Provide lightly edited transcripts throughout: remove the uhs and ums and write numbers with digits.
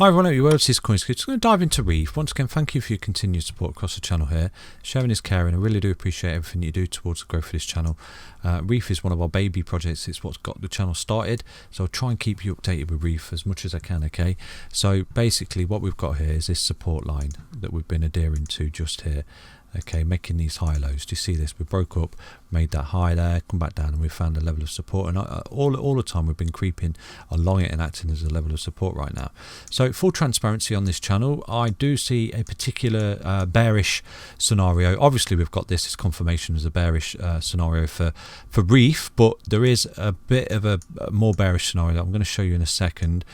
Hi everyone, hope you're well. This is CoinsKid. Just going to dive into Reef. Once again, thank you for your continued support across the channel here. Sharing is caring. I really do appreciate everything you do towards the growth of this channel. Reef is one of our baby projects. It's what's got the channel started. So I'll try and keep you updated with Reef as much as I can, okay? So basically what we've got here is this support line that we've been adhering to just here. Okay, making these high lows. Do you see this? We broke up, made that high there, come back down, and we found a level of support. And all the time we've been creeping along it and acting as a level of support right now. So full transparency on this channel, I do see a particular bearish scenario. Obviously we've got this as confirmation as a bearish scenario for Reef, but there is a bit of a more bearish scenario that I'm going to show you in a second.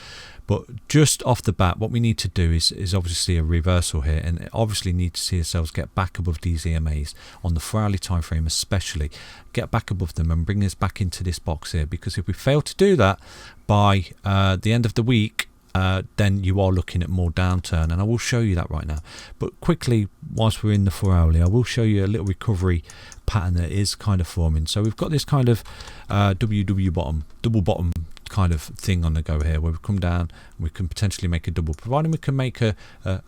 But just off the bat, what we need to do is obviously a reversal here, and obviously need to see ourselves get back above these EMAs on the 4-hourly time frame, especially get back above them and bring us back into this box here. Because if we fail to do that by the end of the week, then you are looking at more downturn, and I will show you that right now. But quickly, whilst we're in the 4-hourly, I will show you a little recovery pattern that is kind of forming. So we've got this kind of WW bottom, double bottom kind of thing on the go here, where we come down and we can potentially make a double, providing we can make a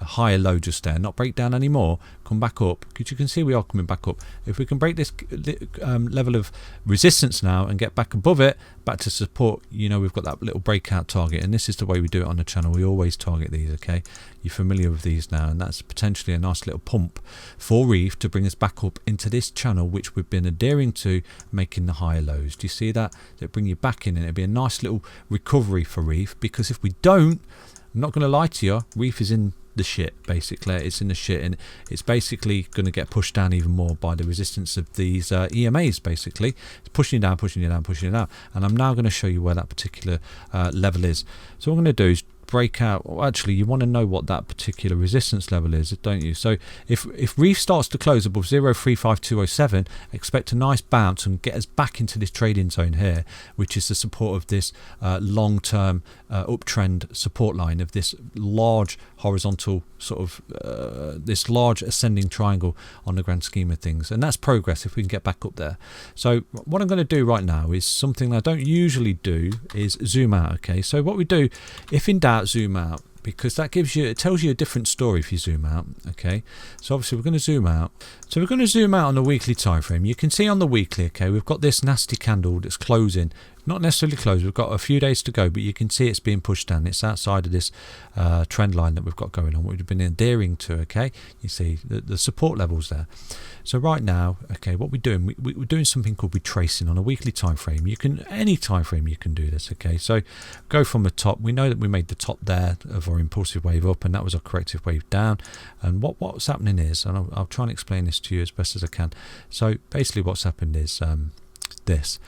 higher low just there, not break down anymore, come back up, because you can see we are coming back up. If we can break this level of resistance now and get back above it, back to support, you know, we've got that little breakout target, and this is the way we do it on the channel. We always target these, okay? You're familiar with these now, and that's potentially a nice little pump for Reef to bring us back up into this channel which we've been adhering to, making the higher lows. Do you see that? It'll bring you back in, and it'll be a nice little recovery for Reef, because if we don't, I'm not going to lie to you, Reef is in the shit. Basically it's in the shit, and it's basically going to get pushed down even more by the resistance of these EMAs. Basically it's pushing it down, pushing it down, pushing it down, and I'm now going to show you where that particular level is. So what I'm going to do is break out. Well, actually, you want to know what that particular resistance level is, don't you? So if Reef starts to close above 0.35207, expect a nice bounce and get us back into this trading zone here, which is the support of this long-term uptrend support line of this large horizontal sort of this large ascending triangle on the grand scheme of things, and that's progress if we can get back up there. So what I'm going to do right now is something I don't usually do, is zoom out. Okay, so what we do, if in doubt, zoom out, because that gives you, it tells you a different story if you zoom out. Okay, so obviously we're going to zoom out. So we're going to zoom out on the weekly time frame. You can see on the weekly, okay, we've got this nasty candle that's closing, not necessarily closed, we've got a few days to go, but you can see it's being pushed down. It's outside of this trend line that we've got going on, we've been adhering to. Okay, you see the support levels there. So right now, okay, what we're doing, we're doing something called retracing on a weekly time frame. You can, any time frame you can do this. Okay, so go from the top. We know that we made the top there of our impulsive wave up, and that was our corrective wave down. And what's happening is, and I'll try and explain this to you as best as I can. So basically what's happened is this.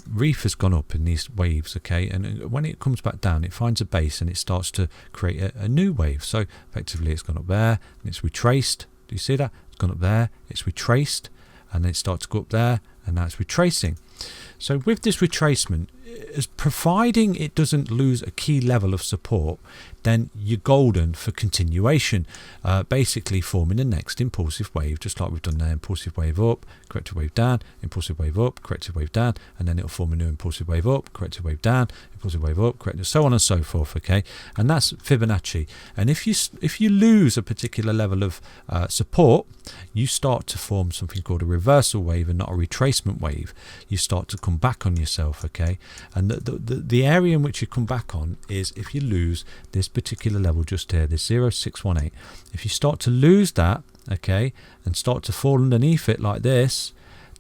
Reef has gone up in these waves, okay, and when it comes back down, it finds a base and it starts to create a new wave. So effectively it's gone up there and it's retraced. Do you see that? It's gone up there, it's retraced, and then it starts to go up there, and now it's retracing. So with this retracement, as providing it doesn't lose a key level of support, then you're golden for continuation, basically forming the next impulsive wave, just like we've done there. Impulsive wave up, corrective wave down, impulsive wave up, corrective wave down, and then it'll form a new impulsive wave up, corrective wave down, impulsive wave up, corrective, so on and so forth. Okay, and that's Fibonacci. And if you lose a particular level of support, you start to form something called a reversal wave and not a retracement wave. You start to come back on yourself. Okay, and the area in which you come back on is if you lose this particular level just here, this 0.618. If you start to lose that, okay, and start to fall underneath it like this,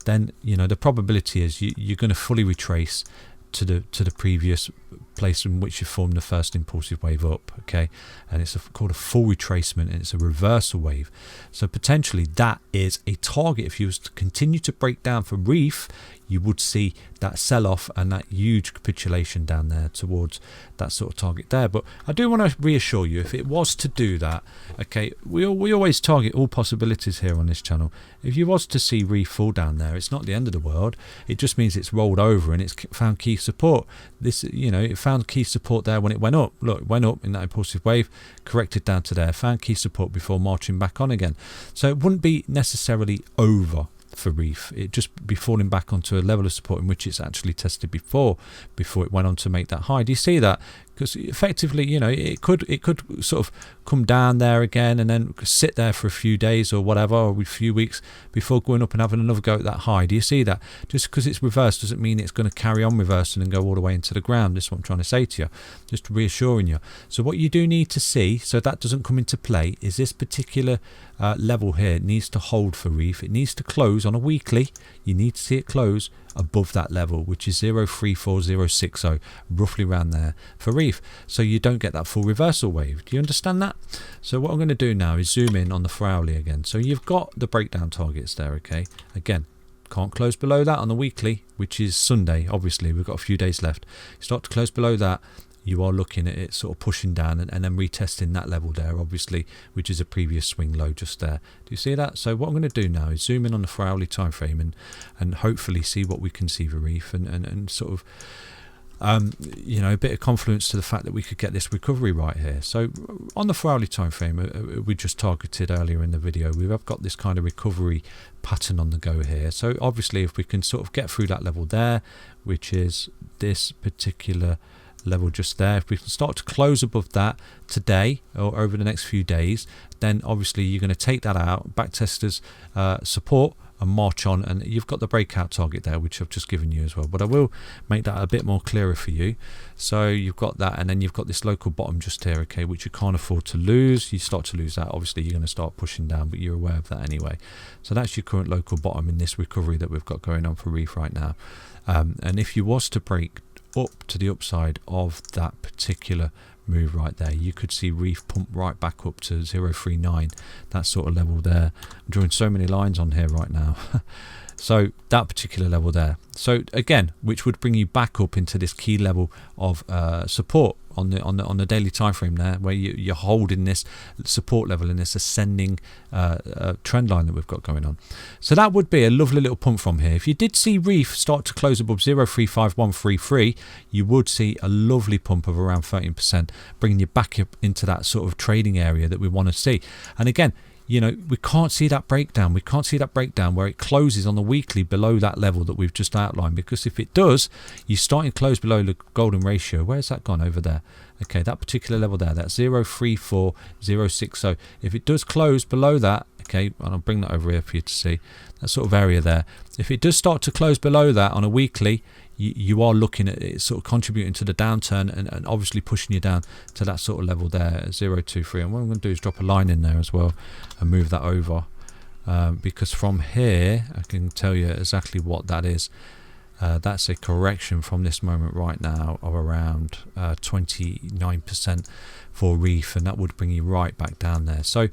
then you know the probability is you're going to fully retrace to the previous place in which you formed the first impulsive wave up. Okay, and it's called a full retracement, and it's a reversal wave. So potentially that is a target. If you was to continue to break down for Reef, you would see that sell-off and that huge capitulation down there towards that sort of target there. But I do want to reassure you, if it was to do that, okay, we always target all possibilities here on this channel. If you was to see Reef fall down there, it's not the end of the world. It just means it's rolled over and it's found key support. This, you know, it found key support there when it went up. Look, it went up in that impulsive wave, corrected down to there, found key support before marching back on again. So it wouldn't be necessarily over for Reef. It just be falling back onto a level of support in which it's actually tested before it went on to make that high. Do you see that? because effectively, you know, it could sort of come down there again and then sit there for a few days or whatever, or a few weeks before going up and having another go at that high. Do you see that? Just because it's reversed doesn't mean it's going to carry on reversing and go all the way into the ground. This is what I'm trying to say to you, just reassuring you. So what you do need to see, so that doesn't come into play, is this particular level here. It needs to hold for Reef. It needs to close on a weekly. You need to see it close above that level, which is 034060, roughly around there for Reef, so you don't get that full reversal wave. Do you understand that? So what I'm going to do now is zoom in on the 4 hourly again. So you've got the breakdown targets there, okay? Again, can't close below that on the weekly, which is Sunday. Obviously, we've got a few days left. Start to close below that, you are looking at it sort of pushing down and then retesting that level there, obviously, which is a previous swing low just there. Do you see that? So what I'm going to do now is zoom in on the 4 hourly time frame and hopefully see what we can see for Reef and sort of you know, a bit of confluence to the fact that we could get this recovery right here. So on the 4 hourly time frame we just targeted earlier in the video, we've got this kind of recovery pattern on the go here. So obviously if we can sort of get through that level there, which is this particular level just there, if we can start to close above that today or over the next few days, then obviously you're going to take that out, back testers support, and march on, and you've got the breakout target there, which I've just given you as well, but I will make that a bit more clearer for you. So you've got that, and then you've got this local bottom just here, okay, which you can't afford to lose. You start to lose that, obviously you're going to start pushing down, but you're aware of that anyway. So that's your current local bottom in this recovery that we've got going on for Reef right now. And if you was to break up to the upside of that particular move right there, you could see Reef pump right back up to 039, that sort of level there. I'm drawing so many lines on here right now. So that particular level there, so again, which would bring you back up into this key level of support on the daily time frame there, where you're holding this support level in this ascending trend line that we've got going on. So that would be a lovely little pump from here. If you did see Reef start to close above 035133, you would see a lovely pump of around 13%, bringing you back up into that sort of trading area that we want to see. And again, you know, we can't see that breakdown. We can't see that breakdown where it closes on the weekly below that level that we've just outlined, because if it does, you're starting to close below the golden ratio. Where's that gone? Over there. Okay, that particular level there, that's 034060. If it does close below that, okay, and I'll bring that over here for you to see, that sort of area there. If it does start to close below that on a weekly, you are looking at it sort of contributing to the downturn and obviously pushing you down to that sort of level there, 023. And what I'm going to do is drop a line in there as well and move that over, because from here I can tell you exactly what that is. That's a correction from this moment right now of around 29% for Reef, and that would bring you right back down there. So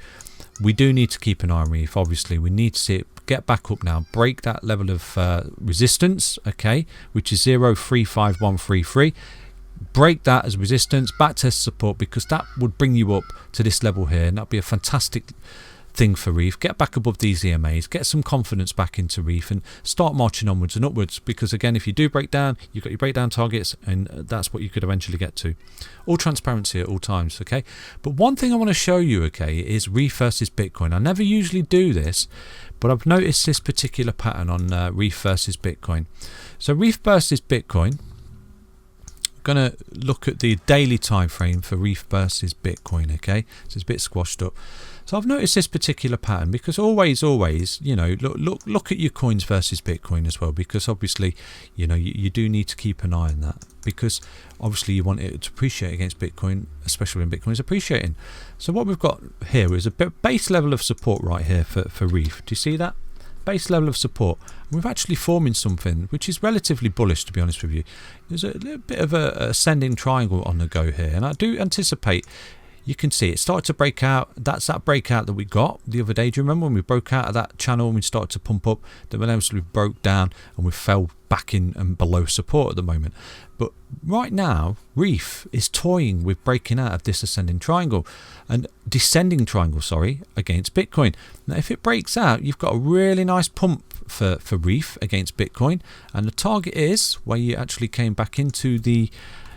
we do need to keep an eye on Reef. Obviously we need to see it get back up now, break that level of resistance, okay, which is 035133. Break that as resistance, back test support, because that would bring you up to this level here, and that'd be a fantastic thing for Reef. Get back above these EMAs, get some confidence back into Reef, and start marching onwards and upwards, because again, if you do break down, you've got your breakdown targets, and that's what you could eventually get to. All transparency at all times, okay? But one thing I want to show you, okay, is Reef versus Bitcoin. I never usually do this, but I've noticed this particular pattern on Reef versus Bitcoin. So Reef versus Bitcoin, I'm going to look at the daily time frame for Reef versus Bitcoin, okay? So it's a bit squashed up. So I've noticed this particular pattern, because always, you know, look at your coins versus Bitcoin as well, because obviously, you know, you do need to keep an eye on that, because obviously you want it to appreciate against Bitcoin, especially when Bitcoin is appreciating. So what we've got here is a base level of support right here for Reef. Do you see that? Base level of support. And we're actually forming something which is relatively bullish, to be honest with you. There's a little bit of a ascending triangle on the go here, and I do anticipate, you can see it started to break out. That's that breakout that we got the other day. Do you remember when we broke out of that channel and we started to pump up? Then eventually we broke down and we fell back in and below support at the moment. But right now, Reef is toying with breaking out of this ascending triangle and descending triangle, against Bitcoin. Now, if it breaks out, you've got a really nice pump for Reef against Bitcoin, and the target is where you actually came back into the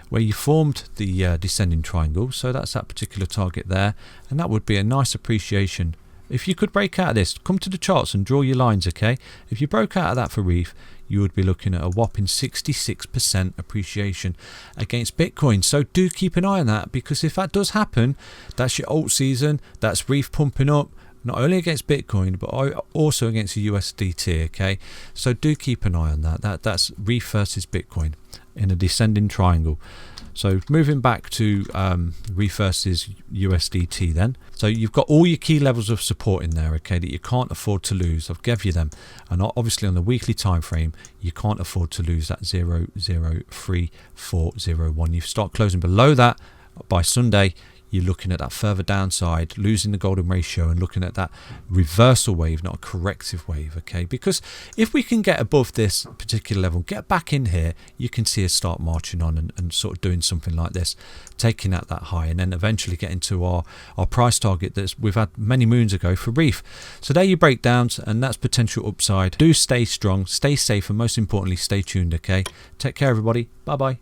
where you formed the descending triangle. So that's that particular target there, and that would be a nice appreciation. If you could break out of this, come to the charts and draw your lines, okay? If you broke out of that for Reef, you would be looking at a whopping 66% appreciation against Bitcoin. So do keep an eye on that, because if that does happen, that's your alt season, that's Reef pumping up, not only against Bitcoin, but also against the USDT, okay? So do keep an eye on that. That's Reef versus Bitcoin in a descending triangle. So moving back to Reef versus USDT then. So you've got all your key levels of support in there, okay, that you can't afford to lose. I've given you them. And obviously on the weekly time frame, you can't afford to lose that 0.03401. You start closing below that by Sunday, you're looking at that further downside, losing the golden ratio, and looking at that reversal wave, not a corrective wave, okay? Because if we can get above this particular level, get back in here, you can see us start marching on and sort of doing something like this, taking out that high, and then eventually getting to our price target that we've had many moons ago for Reef. So there are your breakdowns, and that's potential upside. Do stay strong, stay safe, and most importantly, stay tuned, okay? Take care, everybody. Bye-bye.